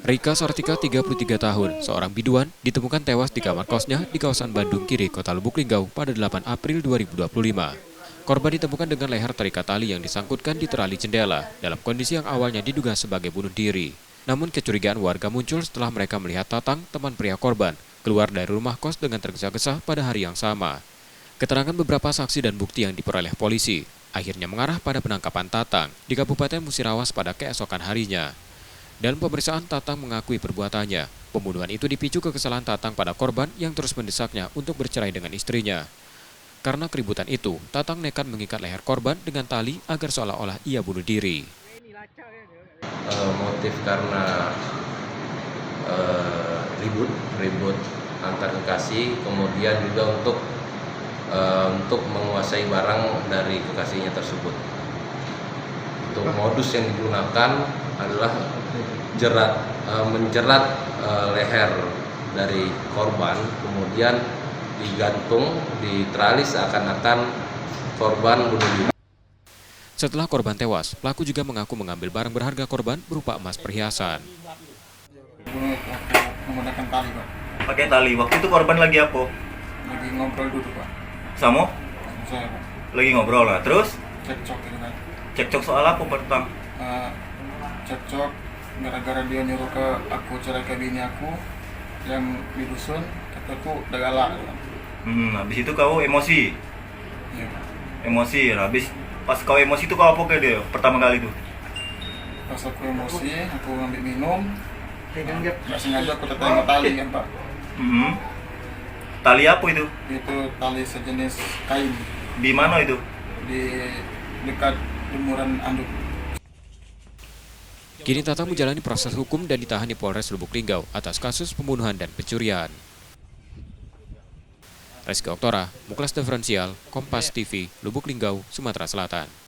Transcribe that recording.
Rika Sartika, 33 tahun, seorang biduan, ditemukan tewas di kamar kosnya di kawasan Bandung Kiri, Kota Lubuk Linggau pada 8 April 2025. Korban ditemukan dengan leher terikat tali yang disangkutkan di terali jendela, dalam kondisi yang awalnya diduga sebagai bunuh diri. Namun kecurigaan warga muncul setelah mereka melihat Tatang, teman pria korban, keluar dari rumah kos dengan tergesa-gesa pada hari yang sama. Keterangan beberapa saksi dan bukti yang diperoleh polisi akhirnya mengarah pada penangkapan Tatang di Kabupaten Musirawas pada keesokan harinya. Dalam pemeriksaan, Tatang mengakui perbuatannya. Pembunuhan itu dipicu kekesalan Tatang pada korban yang terus mendesaknya untuk bercerai dengan istrinya. Karena keributan itu, Tatang nekat mengikat leher korban dengan tali agar seolah-olah ia bunuh diri. Motif karena ribut antar kekasih, kemudian juga untuk menguasai barang dari kekasihnya tersebut. Untuk modus yang digunakan adalah menjerat leher dari korban, kemudian digantung di terali seakan-akan korban bunuh diri. Setelah korban tewas, pelaku juga mengaku mengambil barang berharga korban berupa emas perhiasan. Menggunakan tali, Pak. Pakai tali. Waktu itu korban lagi apa? Lagi ngobrol dulu, Pak. Sama? Saya, Pak. Lagi ngobrol lah. Terus? Cekcok gitu kan. Cekcok soal apa, Pertang? Cekcok gara-gara dia nyuruh ke aku cerai ke bini aku yang di dusun, kataku udah galak gitu kan. Habis itu kau emosi? Iya, Pak. Emosi. Habis pas kau emosi itu kau apa ke dia pertama kali itu? Pas aku emosi, aku ngambil minum. Nggak sengaja aku tertengok tali kan, Pak. Tali apa itu? Itu tali sejenis kain Di mana itu? di dekat jemuran anduk. Kini Tatang menjalani proses hukum dan ditahan di Polres Lubuk Linggau atas kasus pembunuhan dan pencurian. Rizky Oktora, Muklas Diferensial, Kompas TV, Lubuk Linggau, Sumatera Selatan.